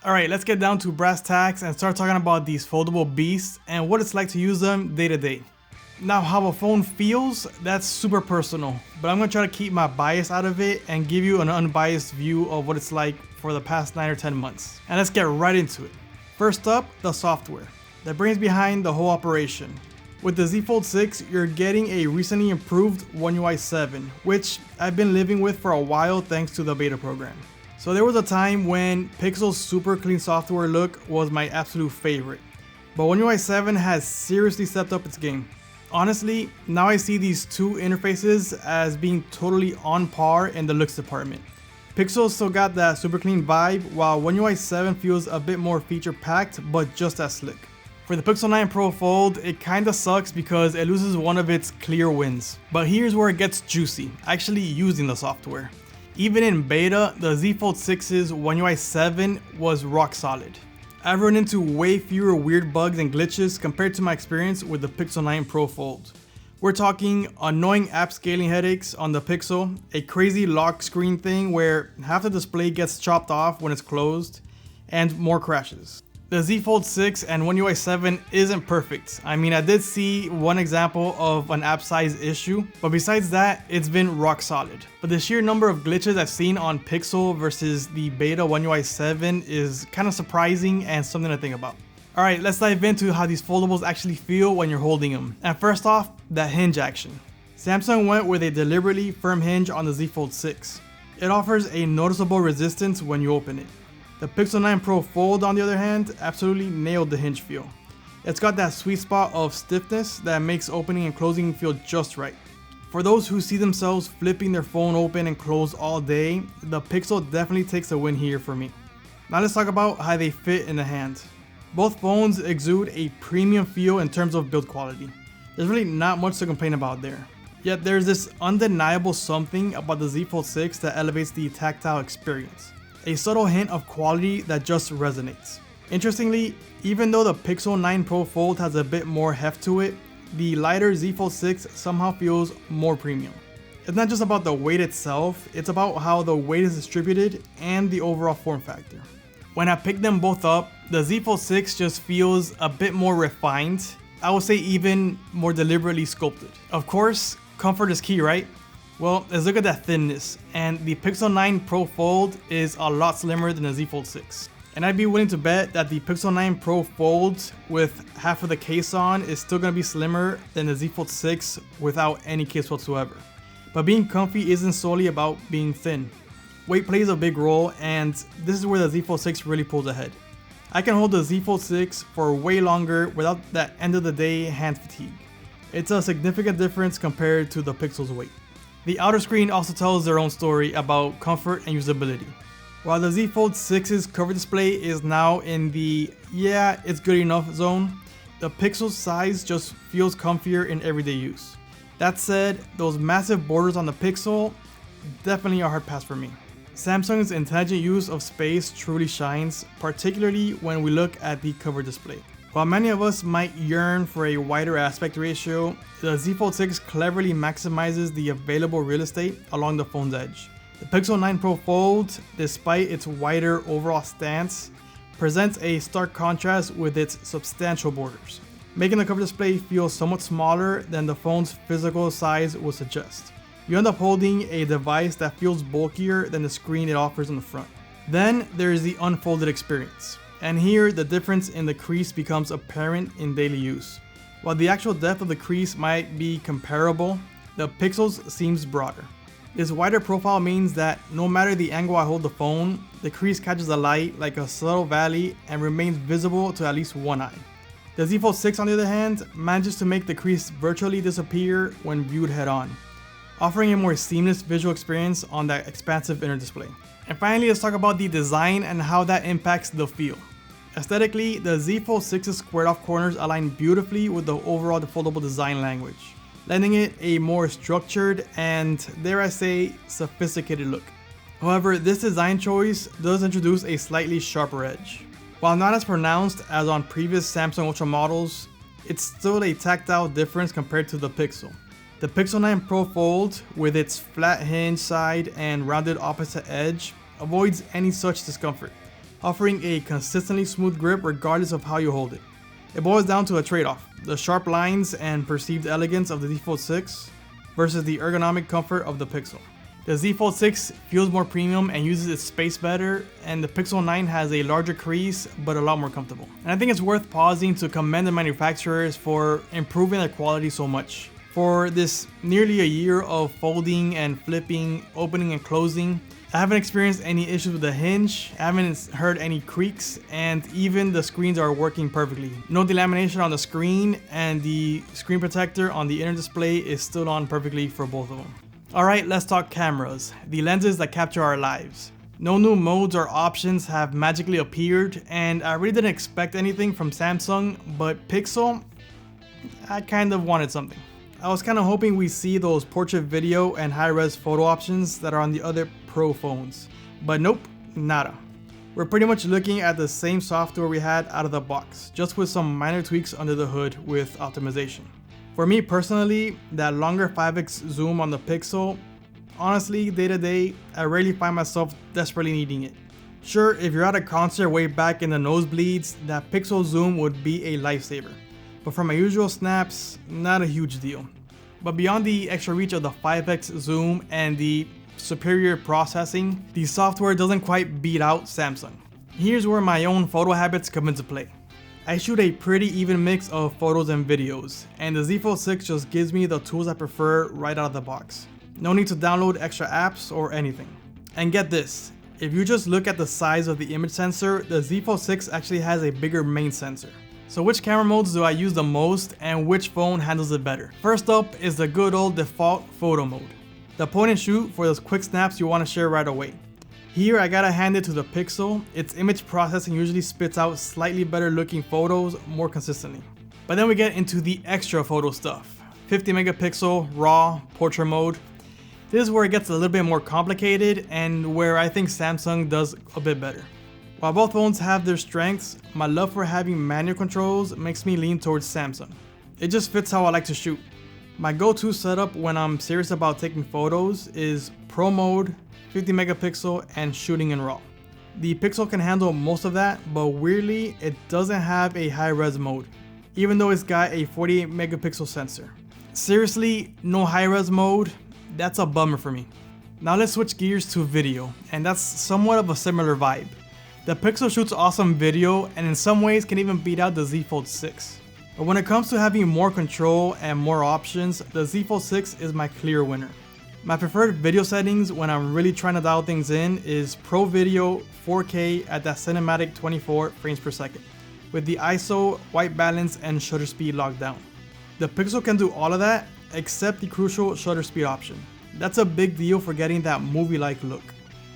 Alright, let's get down to brass tacks and start talking about these foldable beasts and what it's like to use them day to day. Now, how a phone feels, that's super personal, but I'm gonna try to keep my bias out of it and give you an unbiased view of what it's like for the past 9 or 10 months. And let's get right into it. First up, the software, the brains behind the whole operation. With the Z Fold 6, you're getting a recently improved One UI 7, which I've been living with for a while thanks to the beta program. So there was a time when Pixel's super clean software look was my absolute favorite, but One UI 7 has seriously stepped up its game. Honestly, now I see these two interfaces as being totally on par in the looks department. Pixel still got that super clean vibe, while One UI 7 feels a bit more feature packed, but just as slick. For the Pixel 9 Pro Fold, it kinda sucks because it loses one of its clear wins. But here's where it gets juicy, actually using the software. Even in beta, the Z Fold 6's One UI 7 was rock solid. I've run into way fewer weird bugs and glitches compared to my experience with the Pixel 9 Pro Fold. We're talking annoying app scaling headaches on the Pixel, a crazy lock screen thing where half the display gets chopped off when it's closed, and more crashes. The Z Fold 6 and One UI 7 isn't perfect. I mean, I did see one example of an app size issue, but besides that, it's been rock solid. But the sheer number of glitches I've seen on Pixel versus the beta One UI 7 is kind of surprising and something to think about. Alright, let's dive into how these foldables actually feel when you're holding them. And first off, that hinge action. Samsung went with a deliberately firm hinge on the Z Fold 6. It offers a noticeable resistance when you open it. The Pixel 9 Pro Fold, on the other hand, absolutely nailed the hinge feel. It's got that sweet spot of stiffness that makes opening and closing feel just right. For those who see themselves flipping their phone open and close all day, the Pixel definitely takes a win here for me. Now let's talk about how they fit in the hand. Both phones exude a premium feel in terms of build quality. There's really not much to complain about there. Yet there's this undeniable something about the Z Fold 6 that elevates the tactile experience. A subtle hint of quality that just resonates. Interestingly, even though the Pixel 9 Pro Fold has a bit more heft to it, the lighter Z Fold 6 somehow feels more premium. It's not just about the weight itself, it's about how the weight is distributed and the overall form factor. When I pick them both up, the Z Fold 6 just feels a bit more refined, I would say even more deliberately sculpted. Of course, comfort is key, right? Well, let's look at that thinness, and the Pixel 9 Pro Fold is a lot slimmer than the Z Fold 6. And I'd be willing to bet that the Pixel 9 Pro Fold with half of the case on is still going to be slimmer than the Z Fold 6 without any case whatsoever. But being comfy isn't solely about being thin. Weight plays a big role, and this is where the Z Fold 6 really pulls ahead. I can hold the Z Fold 6 for way longer without that end of the day hand fatigue. It's a significant difference compared to the Pixel's weight. The outer screen also tells their own story about comfort and usability. While the Z Fold 6's cover display is now in the yeah, it's good enough zone, the Pixel's size just feels comfier in everyday use. That said, those massive borders on the Pixel definitely a hard pass for me. Samsung's intelligent use of space truly shines, particularly when we look at the cover display. While many of us might yearn for a wider aspect ratio, the Z Fold 6 cleverly maximizes the available real estate along the phone's edge. The Pixel 9 Pro Fold, despite its wider overall stance, presents a stark contrast with its substantial borders, making the cover display feel somewhat smaller than the phone's physical size would suggest. You end up holding a device that feels bulkier than the screen it offers in the front. Then there is the unfolded experience. And here, the difference in the crease becomes apparent in daily use. While the actual depth of the crease might be comparable, the Pixel's seems broader. This wider profile means that no matter the angle I hold the phone, the crease catches the light like a subtle valley and remains visible to at least one eye. The Z Fold 6, on the other hand, manages to make the crease virtually disappear when viewed head-on, offering a more seamless visual experience on that expansive inner display. And finally, let's talk about the design and how that impacts the feel. Aesthetically, the Z Fold 6's squared off corners align beautifully with the overall foldable design language, lending it a more structured and, dare I say, sophisticated look. However, this design choice does introduce a slightly sharper edge. While not as pronounced as on previous Samsung Ultra models, it's still a tactile difference compared to the Pixel. The Pixel 9 Pro Fold, with its flat hinge side and rounded opposite edge, avoids any such discomfort, offering a consistently smooth grip regardless of how you hold it. It boils down to a trade-off: the sharp lines and perceived elegance of the Z Fold 6 versus the ergonomic comfort of the Pixel. The Z Fold 6 feels more premium and uses its space better, and the Pixel 9 has a larger crease but a lot more comfortable. And I think it's worth pausing to commend the manufacturers for improving their quality so much. For this nearly a year of folding and flipping, opening and closing, I haven't experienced any issues with the hinge, I haven't heard any creaks, and even the screens are working perfectly. No delamination on the screen, and the screen protector on the inner display is still on perfectly for both of them. Alright, let's talk cameras, the lenses that capture our lives. No new modes or options have magically appeared, and I really didn't expect anything from Samsung, but Pixel, I kind of wanted something. I was kind of hoping we see those portrait video and high-res photo options that are on the other Pro phones, but nope, nada. We're pretty much looking at the same software we had out of the box, just with some minor tweaks under the hood with optimization. For me personally, that longer 5x zoom on the Pixel, honestly, day to day, I rarely find myself desperately needing it. Sure, if you're at a concert way back in the nosebleeds, that Pixel zoom would be a lifesaver. But for my usual snaps, not a huge deal. But beyond the extra reach of the 5x zoom and the superior processing, the software doesn't quite beat out Samsung. Here's where my own photo habits come into play. I shoot a pretty even mix of photos and videos, and the Z Fold 6 just gives me the tools I prefer right out of the box. No need to download extra apps or anything. And get this, if you just look at the size of the image sensor, the Z Fold 6 actually has a bigger main sensor. So which camera modes do I use the most and which phone handles it better? First up is the good old default photo mode. The point and shoot for those quick snaps you want to share right away. Here I gotta hand it to the Pixel, its image processing usually spits out slightly better looking photos more consistently. But then we get into the extra photo stuff. 50 megapixel, RAW, portrait mode. This is where it gets a little bit more complicated and where I think Samsung does a bit better. While both phones have their strengths, my love for having manual controls makes me lean towards Samsung. It just fits how I like to shoot. My go-to setup when I'm serious about taking photos is Pro mode, 50 megapixel, and shooting in RAW. The Pixel can handle most of that, but weirdly, it doesn't have a high-res mode, even though it's got a 48 megapixel sensor. Seriously, no high-res mode? That's a bummer for me. Now let's switch gears to video, and that's somewhat of a similar vibe. The Pixel shoots awesome video, and in some ways can even beat out the Z Fold 6. But when it comes to having more control and more options, the Z Fold 6 is my clear winner. My preferred video settings when I'm really trying to dial things in is Pro Video 4K at that cinematic 24 frames per second, with the ISO, white balance, and shutter speed locked down. The Pixel can do all of that, except the crucial shutter speed option. That's a big deal for getting that movie-like look.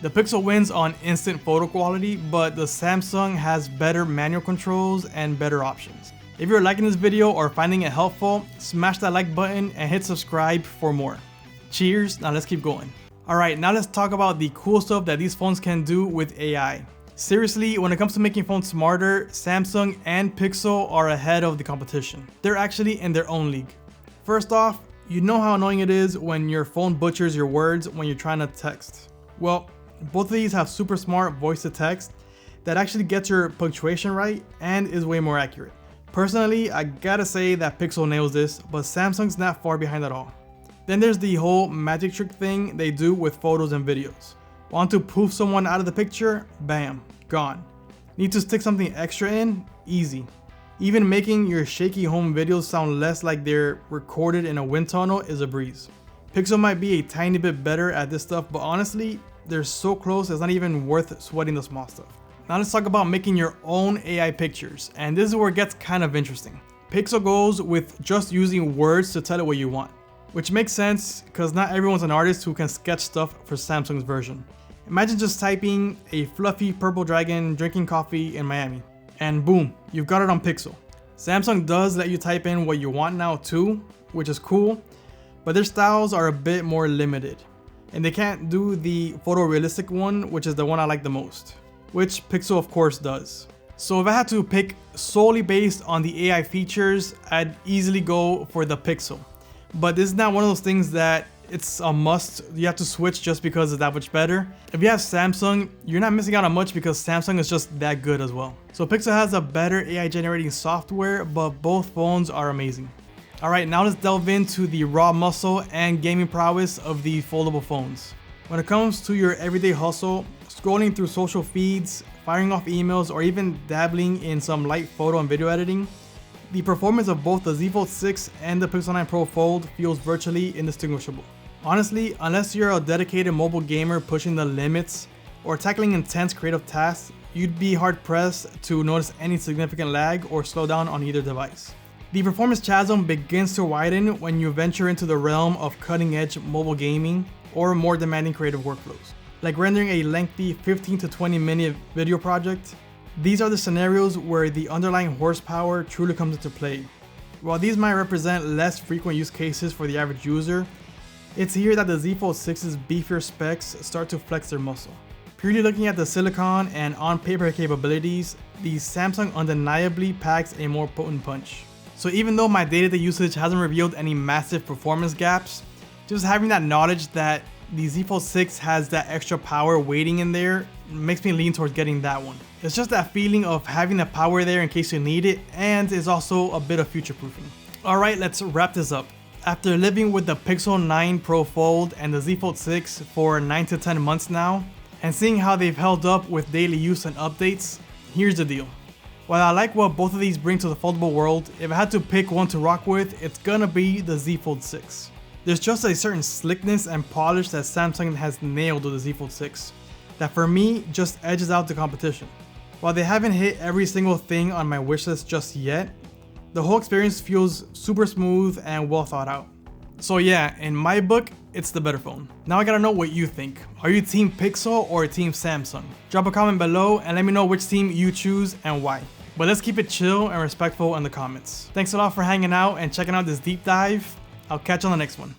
The Pixel wins on instant photo quality, but the Samsung has better manual controls and better options. If you're liking this video or finding it helpful, smash that like button and hit subscribe for more. Cheers, now let's keep going. Alright, now let's talk about the cool stuff that these phones can do with AI. Seriously, when it comes to making phones smarter, Samsung and Pixel are ahead of the competition. They're actually in their own league. First off, you know how annoying it is when your phone butchers your words when you're trying to text. Well, both of these have super smart voice to text that actually gets your punctuation right and is way more accurate. Personally, I gotta say that Pixel nails this, but Samsung's not far behind at all. Then there's the whole magic trick thing they do with photos and videos. Want to poof someone out of the picture? Bam, gone. Need to stick something extra in? Easy. Even making your shaky home videos sound less like they're recorded in a wind tunnel is a breeze. Pixel might be a tiny bit better at this stuff, but honestly, they're so close it's not even worth sweating the small stuff. Now let's talk about making your own AI pictures, and this is where it gets kind of interesting. Pixel goes with just using words to tell it what you want, which makes sense because not everyone's an artist who can sketch stuff for Samsung's version. Imagine just typing a fluffy purple dragon drinking coffee in Miami, and boom, you've got it on Pixel. Samsung does let you type in what you want now too, which is cool, but their styles are a bit more limited, and they can't do the photorealistic one, which is the one I like the most, which Pixel of course does. So if I had to pick solely based on the AI features, I'd easily go for the Pixel. But this is not one of those things that it's a must. You have to switch just because it's that much better. If you have Samsung, you're not missing out on much because Samsung is just that good as well. So Pixel has a better AI generating software, but both phones are amazing. Alright, now let's delve into the raw muscle and gaming prowess of the foldable phones. When it comes to your everyday hustle, scrolling through social feeds, firing off emails, or even dabbling in some light photo and video editing, the performance of both the Z Fold 6 and the Pixel 9 Pro Fold feels virtually indistinguishable. Honestly, unless you're a dedicated mobile gamer pushing the limits or tackling intense creative tasks, you'd be hard pressed to notice any significant lag or slowdown on either device. The performance chasm begins to widen when you venture into the realm of cutting-edge mobile gaming or more demanding creative workflows, like rendering a lengthy 15 to 20 minute video project. These are the scenarios where the underlying horsepower truly comes into play. While these might represent less frequent use cases for the average user, it's here that the Z Fold 6's beefier specs start to flex their muscle. Purely looking at the silicon and on-paper capabilities, the Samsung undeniably packs a more potent punch. So even though my day-to-day usage hasn't revealed any massive performance gaps, just having that knowledge that the Z Fold 6 has that extra power waiting in there makes me lean towards getting that one. It's just that feeling of having the power there in case you need it, and is also a bit of future-proofing. Alright, let's wrap this up. After living with the Pixel 9 Pro Fold and the Z Fold 6 for 9 to 10 months now, and seeing how they've held up with daily use and updates, here's the deal. While I like what both of these bring to the foldable world, if I had to pick one to rock with, it's gonna be the Z Fold 6. There's just a certain slickness and polish that Samsung has nailed with the Z Fold 6, that for me just edges out the competition. While they haven't hit every single thing on my wishlist just yet, the whole experience feels super smooth and well thought out. So yeah, in my book, it's the better phone. Now I gotta know what you think. Are you team Pixel or team Samsung? Drop a comment below and let me know which team you choose and why. But let's keep it chill and respectful in the comments. Thanks a lot for hanging out and checking out this deep dive. I'll catch you on the next one.